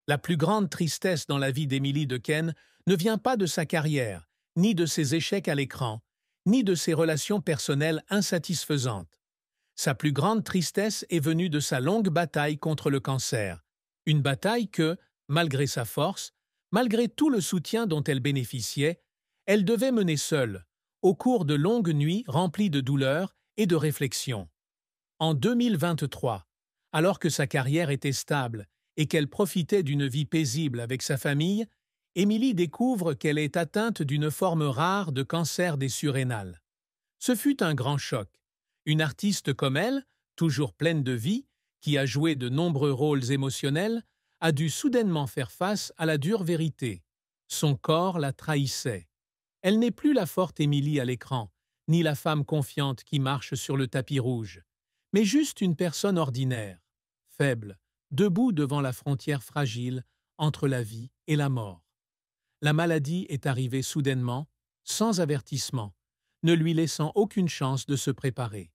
La plus grande tristesse dans la vie d'Emily Dequesne ne vient pas de sa carrière, ni de ses échecs à l'écran, ni de ses relations personnelles insatisfaisantes. Sa plus grande tristesse est venue de sa longue bataille contre le cancer. Une bataille que, malgré sa force, malgré tout le soutien dont elle bénéficiait, elle devait mener seule, au cours de longues nuits remplies de douleurs et de réflexions. En 2023, alors que sa carrière était stable et qu'elle profitait d'une vie paisible avec sa famille, Émilie découvre qu'elle est atteinte d'une forme rare de cancer des surrénales. Ce fut un grand choc. Une artiste comme elle, toujours pleine de vie, qui a joué de nombreux rôles émotionnels, a dû soudainement faire face à la dure vérité. Son corps la trahissait. Elle n'est plus la forte Émilie à l'écran, ni la femme confiante qui marche sur le tapis rouge, mais juste une personne ordinaire, faible, debout devant la frontière fragile entre la vie et la mort. La maladie est arrivée soudainement, sans avertissement, ne lui laissant aucune chance de se préparer.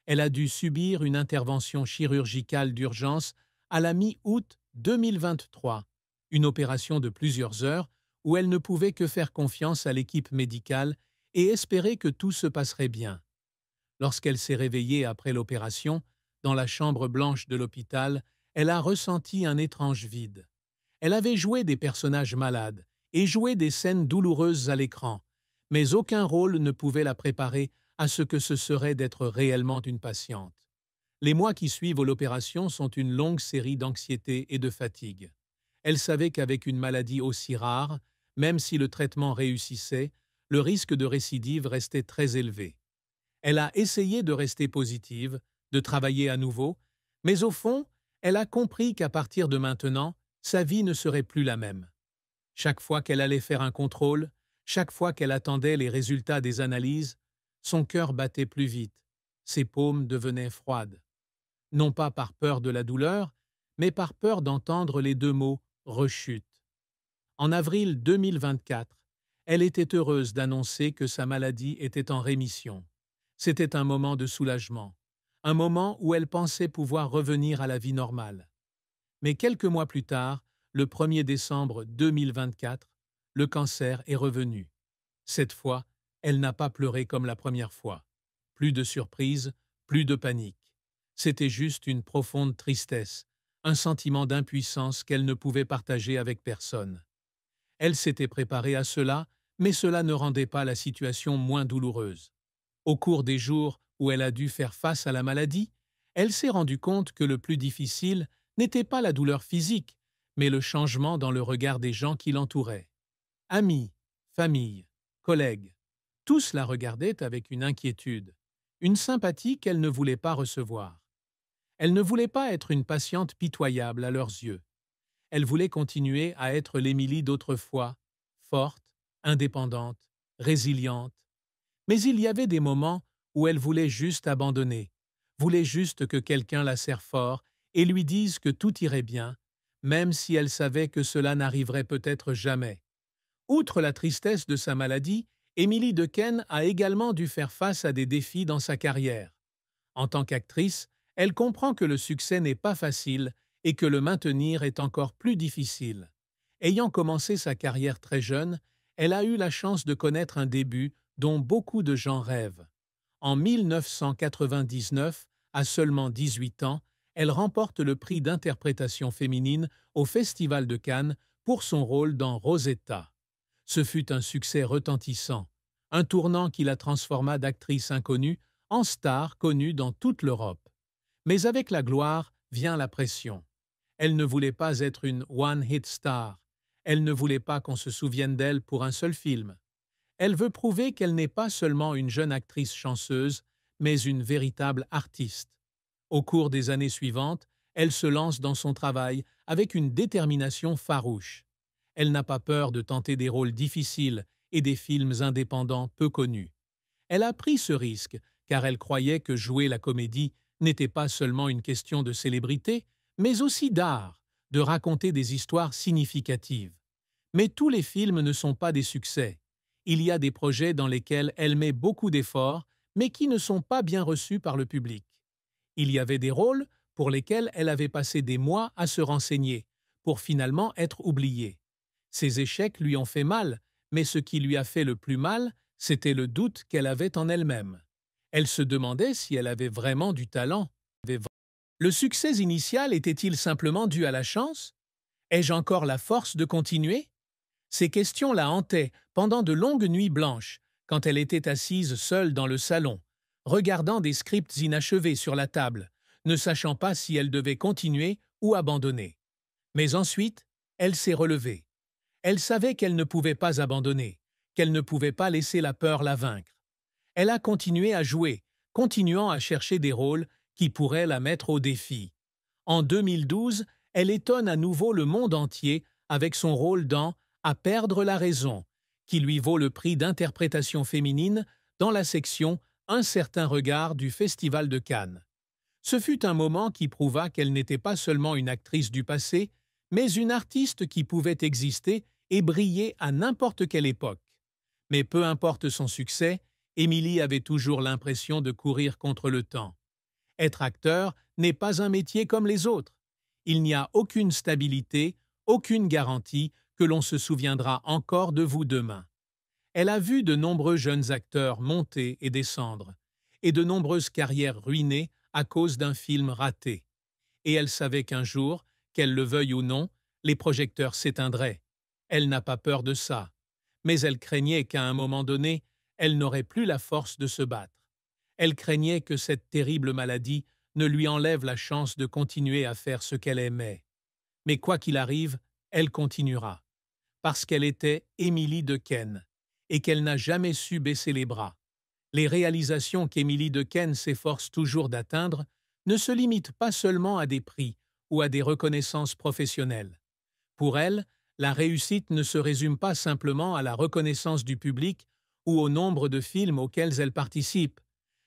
Elle a dû subir une intervention chirurgicale d'urgence à la mi-août 2023, une opération de plusieurs heures où elle ne pouvait que faire confiance à l'équipe médicale et espérer que tout se passerait bien. Lorsqu'elle s'est réveillée après l'opération, dans la chambre blanche de l'hôpital, elle a ressenti un étrange vide. Elle avait joué des personnages malades et joué des scènes douloureuses à l'écran, mais aucun rôle ne pouvait la préparer à ce que ce serait d'être réellement une patiente. Les mois qui suivent l'opération sont une longue série d'anxiété et de fatigue. Elle savait qu'avec une maladie aussi rare, même si le traitement réussissait, le risque de récidive restait très élevé. Elle a essayé de rester positive, de travailler à nouveau, mais au fond, elle a compris qu'à partir de maintenant, sa vie ne serait plus la même. Chaque fois qu'elle allait faire un contrôle, chaque fois qu'elle attendait les résultats des analyses, son cœur battait plus vite, ses paumes devenaient froides. Non pas par peur de la douleur, mais par peur d'entendre les deux mots « rechute ». En avril 2024, elle était heureuse d'annoncer que sa maladie était en rémission. C'était un moment de soulagement, un moment où elle pensait pouvoir revenir à la vie normale. Mais quelques mois plus tard, le 1er décembre 2024, le cancer est revenu. Cette fois, elle n'a pas pleuré comme la première fois. Plus de surprise, plus de panique. C'était juste une profonde tristesse, un sentiment d'impuissance qu'elle ne pouvait partager avec personne. Elle s'était préparée à cela, mais cela ne rendait pas la situation moins douloureuse. Au cours des jours où elle a dû faire face à la maladie, elle s'est rendue compte que le plus difficile n'était pas la douleur physique, mais le changement dans le regard des gens qui l'entouraient. Amis, famille, collègues, tous la regardaient avec une inquiétude, une sympathie qu'elle ne voulait pas recevoir. Elle ne voulait pas être une patiente pitoyable à leurs yeux. Elle voulait continuer à être l'Émilie d'autrefois, forte, indépendante, résiliente. Mais il y avait des moments où elle voulait juste abandonner, voulait juste que quelqu'un la serre fort et lui dise que tout irait bien, même si elle savait que cela n'arriverait peut-être jamais. Outre la tristesse de sa maladie, Émilie Dequesne a également dû faire face à des défis dans sa carrière. En tant qu'actrice, elle comprend que le succès n'est pas facile et que le maintenir est encore plus difficile. Ayant commencé sa carrière très jeune, elle a eu la chance de connaître un début dont beaucoup de gens rêvent. En 1999, à seulement 18 ans, elle remporte le prix d'interprétation féminine au Festival de Cannes pour son rôle dans Rosetta. Ce fut un succès retentissant, un tournant qui la transforma d'actrice inconnue en star connue dans toute l'Europe. Mais avec la gloire vient la pression. Elle ne voulait pas être une one-hit star. Elle ne voulait pas qu'on se souvienne d'elle pour un seul film. Elle veut prouver qu'elle n'est pas seulement une jeune actrice chanceuse, mais une véritable artiste. Au cours des années suivantes, elle se lance dans son travail avec une détermination farouche. Elle n'a pas peur de tenter des rôles difficiles et des films indépendants peu connus. Elle a pris ce risque car elle croyait que jouer la comédie n'était pas seulement une question de célébrité, mais aussi d'art, de raconter des histoires significatives. Mais tous les films ne sont pas des succès. Il y a des projets dans lesquels elle met beaucoup d'efforts, mais qui ne sont pas bien reçus par le public. Il y avait des rôles pour lesquels elle avait passé des mois à se renseigner, pour finalement être oubliée. Ses échecs lui ont fait mal, mais ce qui lui a fait le plus mal, c'était le doute qu'elle avait en elle-même. Elle se demandait si elle avait vraiment du talent. Le succès initial était-il simplement dû à la chance? Ai-je encore la force de continuer? Ces questions la hantaient pendant de longues nuits blanches, quand elle était assise seule dans le salon, regardant des scripts inachevés sur la table, ne sachant pas si elle devait continuer ou abandonner. Mais ensuite, elle s'est relevée. Elle savait qu'elle ne pouvait pas abandonner, qu'elle ne pouvait pas laisser la peur la vaincre. Elle a continué à jouer, continuant à chercher des rôles qui pourraient la mettre au défi. En 2012, elle étonne à nouveau le monde entier avec son rôle dans À perdre la raison, qui lui vaut le prix d'interprétation féminine dans la section Un certain regard du Festival de Cannes. Ce fut un moment qui prouva qu'elle n'était pas seulement une actrice du passé, mais une artiste qui pouvait exister et briller à n'importe quelle époque. Mais peu importe son succès, Émilie avait toujours l'impression de courir contre le temps. Être acteur n'est pas un métier comme les autres. Il n'y a aucune stabilité, aucune garantie que l'on se souviendra encore de vous demain. Elle a vu de nombreux jeunes acteurs monter et descendre, et de nombreuses carrières ruinées à cause d'un film raté. Et elle savait qu'un jour, qu'elle le veuille ou non, les projecteurs s'éteindraient. Elle n'a pas peur de ça. Mais elle craignait qu'à un moment donné, elle n'aurait plus la force de se battre. Elle craignait que cette terrible maladie ne lui enlève la chance de continuer à faire ce qu'elle aimait. Mais quoi qu'il arrive, elle continuera. Parce qu'elle était Émilie Dequesne, et qu'elle n'a jamais su baisser les bras. Les réalisations qu'Émilie Dequesne s'efforce toujours d'atteindre ne se limitent pas seulement à des prix ou à des reconnaissances professionnelles. Pour elle, la réussite ne se résume pas simplement à la reconnaissance du public ou au nombre de films auxquels elle participe,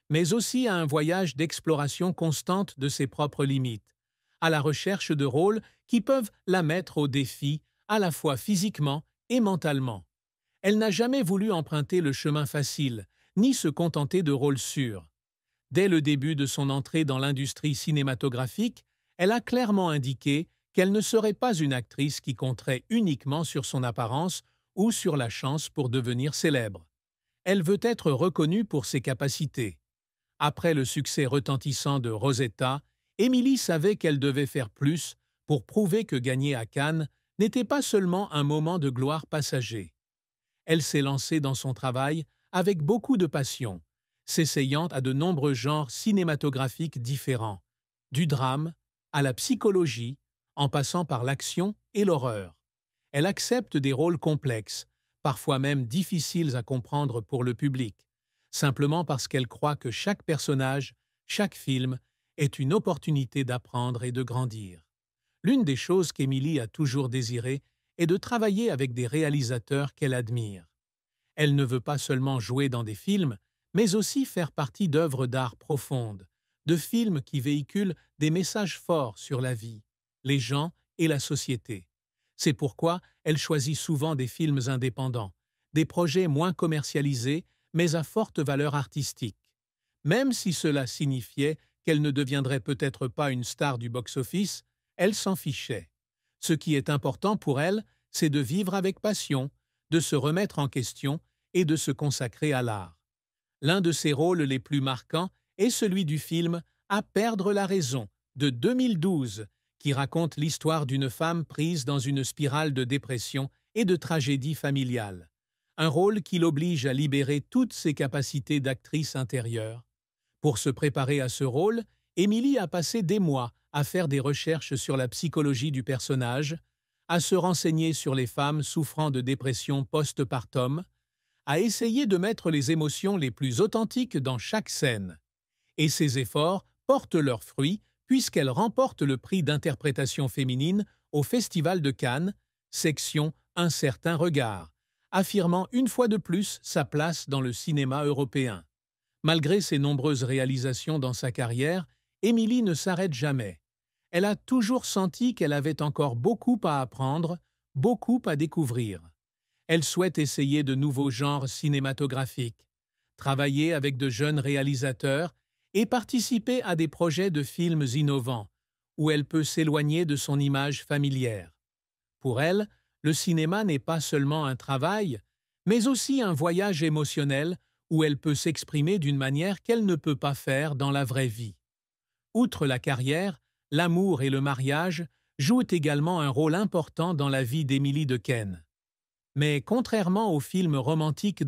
mais aussi à un voyage d'exploration constante de ses propres limites, à la recherche de rôles qui peuvent la mettre au défi, à la fois physiquement et mentalement. Elle n'a jamais voulu emprunter le chemin facile, ni se contenter de rôles sûrs. Dès le début de son entrée dans l'industrie cinématographique, elle a clairement indiqué qu'elle ne serait pas une actrice qui compterait uniquement sur son apparence ou sur la chance pour devenir célèbre. Elle veut être reconnue pour ses capacités. Après le succès retentissant de Rosetta, Émilie savait qu'elle devait faire plus pour prouver que gagner à Cannes n'était pas seulement un moment de gloire passager. Elle s'est lancée dans son travail avec beaucoup de passion, s'essayant à de nombreux genres cinématographiques différents, du drame à la psychologie, en passant par l'action et l'horreur. Elle accepte des rôles complexes, parfois même difficiles à comprendre pour le public, simplement parce qu'elle croit que chaque personnage, chaque film, est une opportunité d'apprendre et de grandir. L'une des choses qu'Émilie a toujours désiré est de travailler avec des réalisateurs qu'elle admire. Elle ne veut pas seulement jouer dans des films, mais aussi faire partie d'œuvres d'art profondes, de films qui véhiculent des messages forts sur la vie, les gens et la société. C'est pourquoi elle choisit souvent des films indépendants, des projets moins commercialisés, mais à forte valeur artistique. Même si cela signifiait qu'elle ne deviendrait peut-être pas une star du box-office, elle s'en fichait. Ce qui est important pour elle, c'est de vivre avec passion, de se remettre en question et de se consacrer à l'art. L'un de ses rôles les plus marquants est celui du film À perdre la raison de 2012, qui raconte l'histoire d'une femme prise dans une spirale de dépression et de tragédie familiale. Un rôle qui l'oblige à libérer toutes ses capacités d'actrice intérieure. Pour se préparer à ce rôle, Émilie a passé des mois à faire des recherches sur la psychologie du personnage, à se renseigner sur les femmes souffrant de dépression post-partum, à essayer de mettre les émotions les plus authentiques dans chaque scène. Et ces efforts portent leurs fruits puisqu'elle remporte le prix d'interprétation féminine au Festival de Cannes, section Un certain regard, affirmant une fois de plus sa place dans le cinéma européen. Malgré ses nombreuses réalisations dans sa carrière, Émilie ne s'arrête jamais. Elle a toujours senti qu'elle avait encore beaucoup à apprendre, beaucoup à découvrir. Elle souhaite essayer de nouveaux genres cinématographiques, travailler avec de jeunes réalisateurs et participer à des projets de films innovants, où elle peut s'éloigner de son image familière. Pour elle, le cinéma n'est pas seulement un travail, mais aussi un voyage émotionnel où elle peut s'exprimer d'une manière qu'elle ne peut pas faire dans la vraie vie. Outre la carrière, l'amour et le mariage jouent également un rôle important dans la vie d'Emily Dequesne. Mais contrairement au film romantique